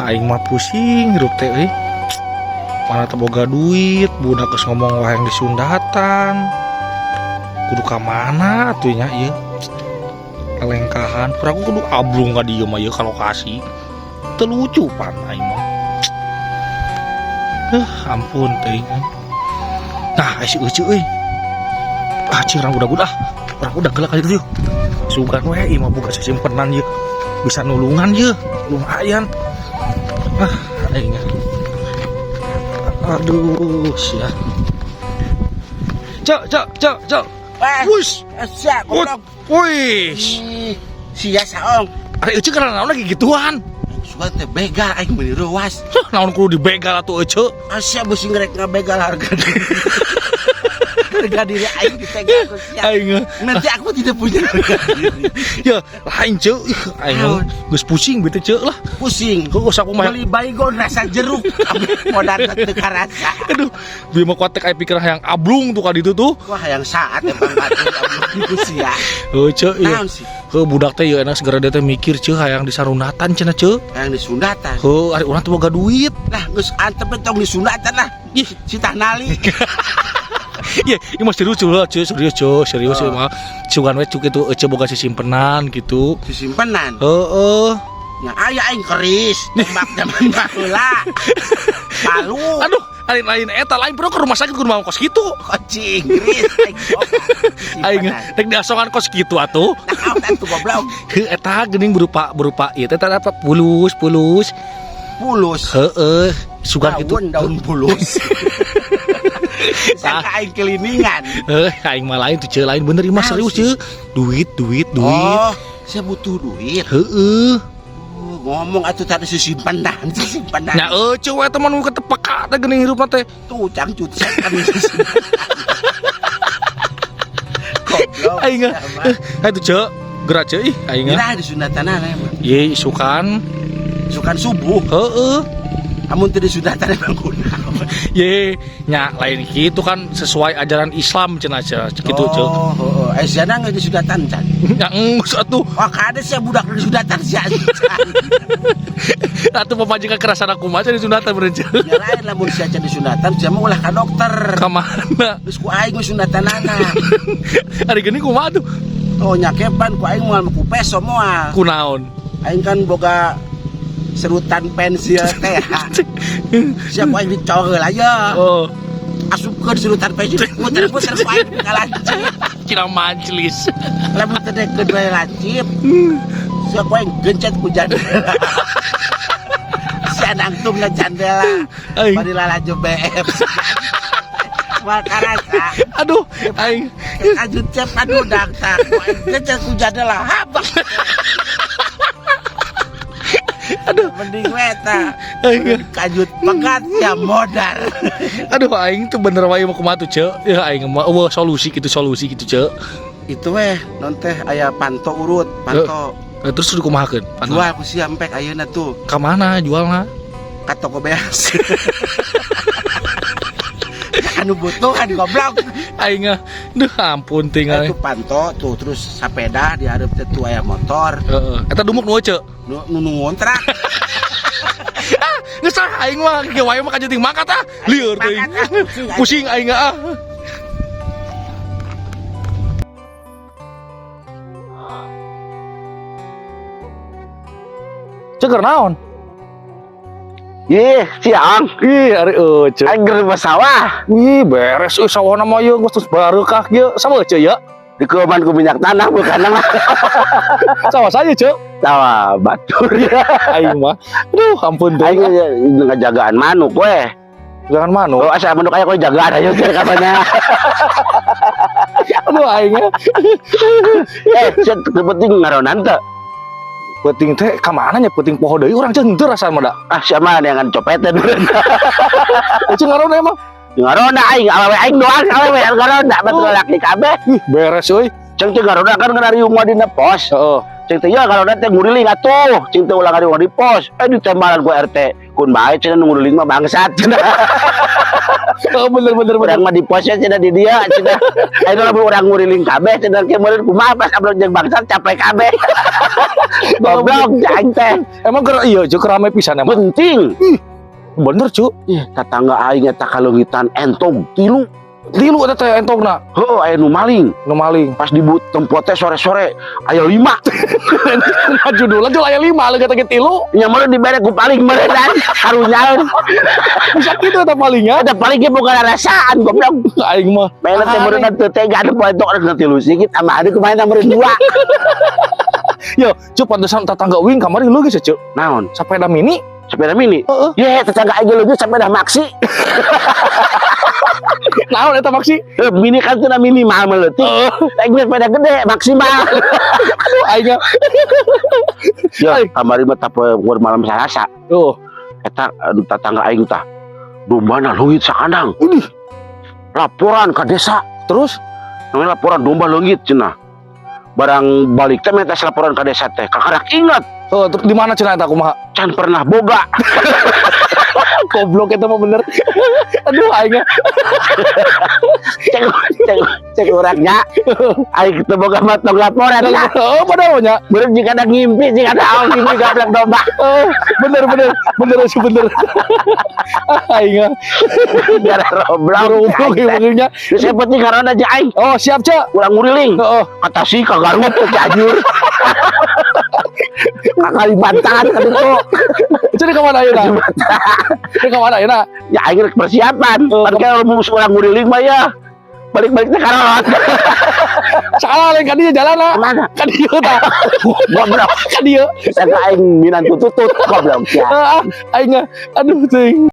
aing mah pusing hirup teh euy. Mana teu boga duit, budak geus ngomong wayang disundatan. Kudu ka mana atuh nya ieu? Lelengkahan, pura kudu ablung ka dieu mah ieu ka lokasi. Teu lucu pan aing mah. Ampun teuing. Nah, si euceuk euy. Cing urang budak-budak. Urang udah geulak ka dieu. Sugan we ieu mah boga simpenan ieu. Bisa nulungan ieu, lumayan. Aing. Aduh, sia. Cok. Wush. Sia goblok. Wush. Sia saong. Ari euceuk kana naon lagi gituan? Sugan teh begal aing meuli reuwas. Naon kudu dibegal atuh euceuk? Sia beusi ngerek ngabegal harga diri. Harga diri aing ditegal ku sia. Aing. Nanti aku tidak punya harga diri. Ya, lain ceuk. Aing geus pusing beuteut ceuk lah. Pusing. Geus aku mah. Beli baygon rasa jeruk. Modal teu karasa. Aduh, bieu mah kuat teh aya pikiran hayang ablung tuh ka ditu tuh. Wah, hayang saat emang batu ablung sia. Heuh ceuk ieu. Naon sih? Heuh budak teh ieu enak segera dia teh mikir ceuk hayang disarunatan cenah ceuk. Hayang disundatan. Heuh, ari urang teh boga duit. Lah geus antep tong disundatan lah. Ih, si tah nali. Iya, ini mah serius lah, serius mah. Sugan we cuk itu euceuk boga sisimpenan gitu. Sisimpenan. Heeh. Nya aya aing keris, tembak zaman baheula. Palu. Aduh, lain eta lain bro ke rumah sakit kudu mau kos kitu. Kocing keris Aing rek diasongan kos kitu atuh. Naon atuh goblok. Heuh eta geuning berupa ieu teh apa pulus. Pulus. Heeh, sugan kitu. Daun pulus. Sangka aing keliningan. Aing mah lain tuh ceuk lain bener mah serius ceuk. Duit. Oh, saya butuh duit. Heeh. Ngomong atuh tadi sisimpenan. Nya euceuk we teman nu ketepeka teh geuning hirupna teh. Tuh cangcut kami sisimpenan. Goblok. Aing atuh ceuk, gerak ceuk ih aing. Gerak di sundatanana emang. Ye isukan subuh. Heeh. Amun teu disundatan emang kunaon. Ye, nya lain kitu kan sesuai ajaran Islam cenah kitu ceuk. Oh, heeh. Sana geus disundatan can. Nya enggeus atuh. Wah, kade sia budak disundatan sia. Atuh papajikan kerasan aku mah cenah disundatan bener ceuk. Ya lain lamun sia can disundatan sia mah ulah ka dokter. Ka mana? Geus ku aing sundatanana. Ari geuning kumaha tuh? Oh, nyakepan ku aing moal ku peso moal. Kunaon? Aing kan boga serutan pensil teh. Siap ku aing dicogeul aya. Oh. Asupkeun serutan pensil puter-puter ku aing ngalancip. Cina majelis. Lamun teu deukeut bae lancip. Siap ku aing gencet ku jandela. Sia nangtung na jandela. Bari lalajo BF. Mal karasa. Aduh, aing ajut cep aduh daktar. Ku aing gencet ku jandela. Habak. Aduh, mending weta. Kajut pegat ya modal. Aduh, aing tuh bener wae mau kumaha tuh, Cek. Ya aing mah solusi gitu, Cek. Itu weh, non teh aya panto urut, panto. Terus kumahakeun? Jual ku sia empek ayeuna tuh. Ka mana jualna? Ka toko beas. Anu butuhan goblok. Aing duh ampun tinggal. Itu panto tuh terus sepeda di hareup teh tuh aya motor. Heeh. Eta dumuk nu Cek. Nu ngontrak. Geus aing mah ge wae mah kajenting mangkat ah. Lieur teuing. Pusing aing ah. Ceker naon? Ih, siang. Ih, ari euceuk. Aing keur sawah. Ih, beres euy sawahna mah ieu geus bareukah ieu. Sama euceuk ya? Dikeman ku minyak tanah bukan mah. Sawah saya, Cek. Sawah batur ya. Aing mah. Aduh, ampun teh. Aing ngajagaan manuk we. Jangan manuk. Oh, asa manuk aya kok jagaan aja teh kapannya. Aduh, aing. Cet penting ngaronan teh. Penting teh ka mana nya penting poho deui urang ceuk henteu rasana mah da. Ah, siapa yang copetan. Ceuk ngaron emang. Ngarona aing awewe aing doang awewe ngarona batur laki kabeh. Beres euy. Ceuk ngarona kan ngarariung mah dina pos. Heeh. Cing teh ya kalau nanti nguriling atuh, cing teh ulang hari di pos. Di tembalan ku RT. Kun bae cenah nguriling mah bangsat cenah. Oh, bener. Urang mah di posnya cenah di dia cenah. Ayeuna lamun urang nguriling kabeh cenah ke meureun kumaha pas ablok jeung bangsat capek kabeh. Goblok cing teh. Emang iya cuk rame pisan emang. Penting. Bener cuk. Tetangga aing eta kaleugitan entong 3. Tilu eta teh entongna. Heuh aya nu maling. Nu maling. Pas dibut tempat teh sore-sore aya 5. Judulna jual aya 5 leungit ge tilu. Nya meureun dibere ku paling meureun harunyaeun. Bisa kitu eta palingnya. Ada paling ge boga rasaan goblok. Aing mah. Main teh meureun teu tega anu poe tok rek tilu sikit ama ada kumaha meureun 2. Yo, cuk pantesan tetangga wing kamari lu geus cuk. Naon? Sepeda mini. Sepeda mini. Ye tetangga aing leuwih sepeda maxi. Naon eta maksi? Mini kan teu minimal meleutik. Aing sepeda gede maksimal. Aduh aing. Yo, kamari mah tapoe malam Salasa. Tuh. Eta tetangga aing tah. Dombana leungit sakandang. Laporan ka desa. Terus Laporan domba leungit cenah. Barang balik teh minta laporan ka desa teh. Kakarak ingat. Terus di mana cenah eta kumaha? Can pernah boga. Goblok eta mah bener. Aduh aing. Cek orangnya. Aing teu boga matong laporan lah. Oh, padahal nya. Bener jika ada ngimpi, jika ada aong ngimpi gablek domba. Oh, bener. Aing. Gara roblok. Gobloknya. Saya penting karena aja aing. Oh, siap, Cak. Ulang nguriling. Heeh. Kata si kagarut teh cianjur. Kalimantan kan itu. Jadi ka mana ayeuna? Jadi ka mana ayeuna? Ya aing rek persiapan. Pan kalau mau ulang nguriling mah ya. Balik-balik teh karot. Salah lain ka dieu jalanna. Mana? Ka dieu tah. Goblok. Ka dieu. Saya aing minantu tutut goblok ya. Aing aduh teuing.